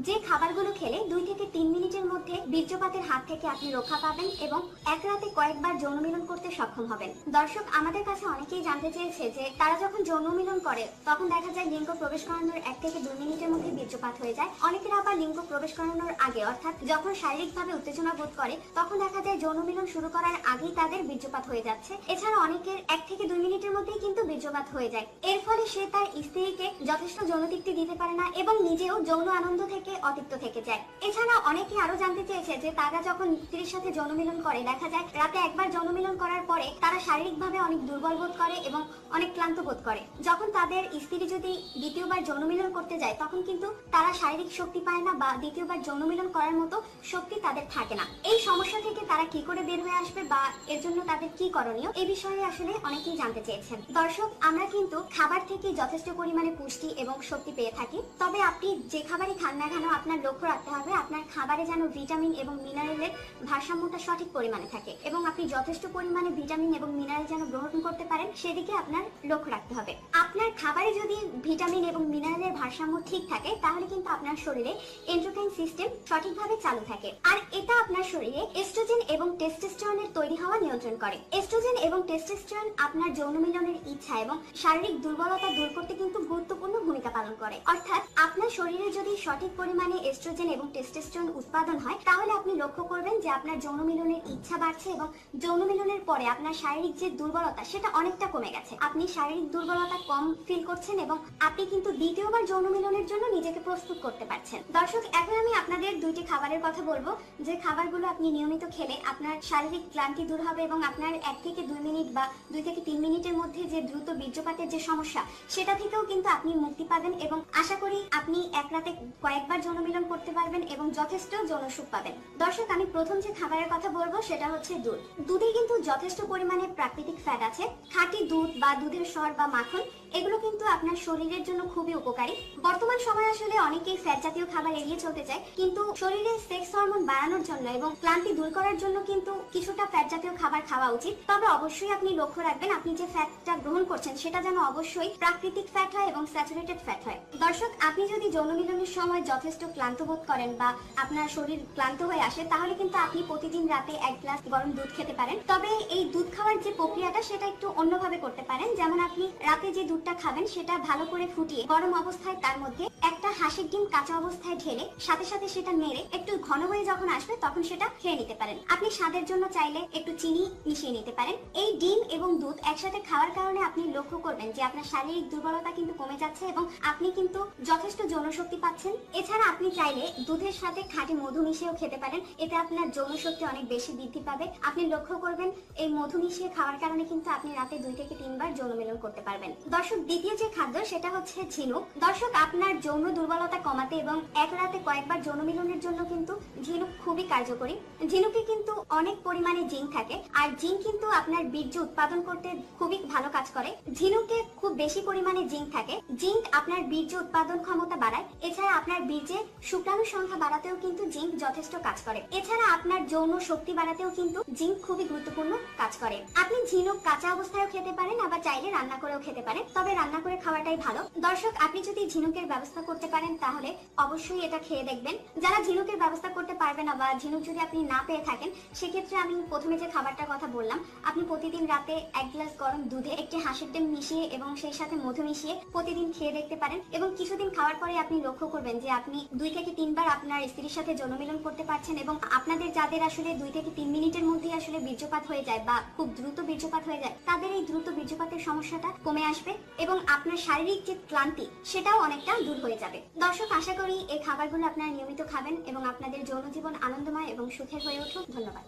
যে খাবারগুলো খেলে 2 থেকে 3 মিনিটের মধ্যে বীর্যপাতের হাত থেকে আপনি রক্ষা পাবেন এবং এক রাতে কয়েকবার যৌন মিলন করতে সক্ষম হবেন। দর্শক, আমাদের কাছে অনেকেই জানতে চেয়েছে যে তারা যখন যৌন মিলন করে তখন দেখা যায় লিঙ্গ প্রবেশ করানোর 1 থেকে 2 মিনিটের মধ্যে বীর্যপাত হয়ে যায়। অনেকের আবার লিঙ্গ প্রবেশ করানোর আগে অর্থাৎ যখন শারীরিকভাবে উত্তেজনা বোধ করে তখন দেখা যায় যৌন মিলন শুরু করার আগেই তাদের বীর্যপাত হয়ে যাচ্ছে। এছাড়া অনেকের 1 থেকে 2 মিনিটের মধ্যেই কিন্তু বীর্যপাত হয়ে যায়। এর ফলে সে তার স্ত্রীকে যথেষ্ট যৌন তৃপ্তি দিতে পারে না এবং নিজেও যৌন আনন্দ থেকে অতিপ্ত থেকে যায়। এছাড়া অনেকে আরো জানতে চেয়েছে যে তারা যখন স্ত্রীর সাথে যৌন মিলন করে দেখা যায় রাতে একবার যৌন মিলন করার পরে তারা শারীরিকভাবে অনেক দুর্বল বোধ করে এবং অনেক ক্লান্ত বোধ করে। যখন তাদের স্ত্রী যদি দ্বিতীয়বার যৌন মিলন করতে যায় তখন কিন্তু তারা শারীরিক শক্তি পায় না বা দ্বিতীয়বার যৌন মিলন করার মতো শক্তি তাদের থাকে না। এই সমস্যা থেকে তারা কি করে বের হয়ে আসবে বা এর জন্য তাদের কি করণীয় এই বিষয়ে আসলে অনেকেই জানতে চেয়েছেন। দর্শক, আমরা কিন্তু খাবার থেকে যথেষ্ট পরিমাণে পুষ্টি এবং শক্তি পেয়ে থাকি, তবে আপনি যে খাবারই খান না কেন আপনার লক্ষ্য রাখতে হবে আপনার খাবারে যেন ভিটামিন এবং মিনারেলের ভারসাম্যটা সঠিক পরিমাণে থাকে এবং আপনি যথেষ্ট পরিমাণে ভিটামিন এবং মিনারেল যেন গ্রহণ করতে পারেন সেদিকে আপনার লক্ষ্য রাখতে হবে। আপনার খাবারে যদি ভিটামিন এবং মিনারেলের ভারসাম্য ঠিক থাকে তাহলে কিন্তু আপনার শরীরে এন্ডোক্রাইন সিস্টেম সঠিকভাবে চালু থাকে আর এটা আপনার শরীরে এস্ট্রোজেন এবং টেস্টোস্টেরনের তৈরি হওয়া নিয়ন্ত্রণ করে। এস্ট্রোজেন এবং টেস্টোস্টেরন আপনার যৌন মিলনের ইচ্ছা এবং শারীরিক দুর্বলতা দূর করতে কিন্তু গুরুত্বপূর্ণ ভূমিকা পালন করে। অর্থাৎ আপনার শরীরে যদি সঠিক পরিমাণে এস্ট্রোজেন এবং টেস্টোস্টেরন উৎপাদন হয় তাহলে আপনি লক্ষ্য করবেন যে আপনার যৌন মিলনের ইচ্ছা বাড়ছে এবং যৌন মিলনের পরে আপনার শারীরিক যে দুর্বলতা সেটা অনেকটা কমে গেছে। আপনি শারীরিক দুর্বলতা কম ফিল করছেন এবং আপনি কিন্তু দ্বিতীয়বার যৌন মিলনের জন্য নিজেকে প্রস্তুত করতে পারছেন। দর্শক, এখন আমি আপনাদের 2টি খাবারের কথা বলবো যে খাবারগুলো আপনি নিয়মিত খেলে আপনার শারীরিক ক্লান্তি দূর হবে এবং আপনার 1 থেকে 2 মিনিট বা 2 থেকে 3 মিনিটের মধ্যে যে দ্রুত বীর্যপাতের যে সমস্যা সেটা থেকেও কিন্তু আপনি মুক্তি পাবেন এবং আশা করি আপনি এক রাতে কয়েকবার যৌন মিলন করতে পারবেন এবং যথেষ্ট যৌন সুখ পাবেন। দর্শক, আমি প্রথম যে খাবারের কথা বলবো সেটা হচ্ছে দুধ। দুধে কিন্তু যথেষ্ট পরিমাণে প্রাকৃতিক ফ্যাট আছে। খাঁটি দুধ বা দুধের সর বা মাখন এগুলো কিন্তু আপনার শরীরের জন্য খুবই উপকারী। বর্তমান সময়ে আসলে অনেকেই ফ্যাট জাতীয় খাবার এড়িয়ে চলতে চায়, কিন্তু শরীরে সেক্স হরমোন বাড়ানোর জন্য এবং ক্লান্তি দূর করার জন্য কিন্তু কিছুটা ফ্যাট জাতীয় খাবার খাওয়া উচিত। তবে অবশ্যই আপনি লক্ষ্য রাখবেন আপনি যে ফ্যাটটা গ্রহণ করছেন সেটা যেন অবশ্যই প্রাকৃতিক ফ্যাট হয় এবং স্যাচুরেটেড ফ্যাট হয়। দর্শক, আপনি যদি যৌন মিলনের সময় যথেষ্ট ক্লান্ত বোধ করেন বা আপনার শরীর ক্লান্ত হয়ে আসে তাহলে কিন্তু আপনি প্রতিদিন রাতে 1 গ্লাস গরম দুধ খেতে পারেন। তবে এই দুধ খাওয়ার যে প্রক্রিয়াটা সেটা একটু অন্যভাবে করতে পারেন। যেমন আপনি রাতে যে দুধটা খাবেন সেটা ভালো করে ফুটিয়ে গরম অবস্থায় তার মধ্যে একটা হাঁসের ডিম কাঁচা অবস্থায় ঢেলে সাথে সাথে সেটা নেড়ে একটু ঘন হয়ে যখন আসবে তখন সেটা খেয়ে নিতে পারেন। আপনি স্বাদের জন্য চাইলে একটু চিনি মিশিয়ে নিতে পারেন। এই ডিম এবং দুধ একসাথে খাওয়ার কারণে আপনি লক্ষ্য করবেন যে আপনার শারীরিক দুর্বলতা কিন্তু কমে যাচ্ছে এবং আপনি কিন্তু যথেষ্ট যৌন শক্তি পাচ্ছেন। এছাড়া আপনি চাইলে দুধের সাথে খাঁটি মধু মিশিয়েও খেতে পারেন, এতে আপনার যৌন শক্তি অনেক বেশি বৃদ্ধি পাবে। আপনি লক্ষ্য করবেন এই মধু মিশিয়ে খাওয়ার কারণে কিন্তু আপনি রাতে 2 থেকে 3 বার যৌন মিলন করতে পারবেন। দর্শক, দ্বিতীয় যে খাদ্য সেটা হচ্ছে ঝিনুক। দর্শক, আপনার যৌন দুর্বলতা কমাতে এবং এক রাতে কয়েকবার যৌন মিলনের জন্য কিন্তু ঝিনুক খুবই কার্যকরী। ঝিনুকে কিন্তু অনেক পরিমাণে জিঙ্ক থাকে আর জিঙ্ক কিন্তু আপনার বীর্য উৎপাদন করতে খুবই ভালো কাজ করে। ঝিনুকে খুব বেশি পরিমাণে জিঙ্ক থাকে। জিঙ্ক আপনার বীর্য উৎপাদন ক্ষমতা বাড়ায়। এছাড়া আপনার বীর্যে শুক্রাণু সংখ্যা বাড়াতেও কিন্তু জিঙ্ক যথেষ্ট কাজ করে। এছাড়া আপনার যৌন শক্তি বাড়াতেও কিন্তু জিঙ্ক খুবই গুরুত্বপূর্ণ কাজ করে। আপনি ঝিনুক কাঁচা অবস্থায়ও খেতে পারেন আবার চাইলে রান্না করেও খেতে পারেন, তবে রান্না করে খাওয়াটাই ভালো। দর্শক, আপনি যদি ঝিনুকের ব্যবস্থা করতে পারেন তাহলে অবশ্যই এটা খেয়ে দেখবেন। যারা ঝিনুকের ব্যবস্থা করতে পারবে না বা ঝিনুক যদি আপনি না পেয়ে থাকেন সেক্ষেত্রে আমি প্রথমে যে খাবারটার কথা বললাম আপনি প্রতিদিন রাতে 1 গ্লাস গরম দুধে একটি হাঁসের ডিম মিশিয়ে এবং সেই সাথে মধু মিশিয়ে প্রতিদিন খেয়ে দেখতে পারেন এবং কিছুদিন খাওয়ার পরে আপনি লক্ষ্য করবেন যে আপনি 2 থেকে 3 বার আপনার স্ত্রীর সাথে যৌন মিলন করতে পারছেন এবং আপনাদের যাদের আসলে 2 থেকে 3 মিনিটের মধ্যেই আসলে বীর্যপাত হয়ে যায় বা খুব দ্রুত বীর্যপাত হয়ে যায় তাদের এই দ্রুত বীর্যপাতের সমস্যাটা কমে আসবে এবং আপনার শারীরিক যে ক্লান্তি সেটাও অনেকটা দূর হয়ে যাবে। দর্শক, আশা করি এই খাবারগুলো আপনারা নিয়মিত খাবেন এবং আপনাদের যৌন জীবন আনন্দময় এবং সুখের হয়ে উঠুক। ধন্যবাদ।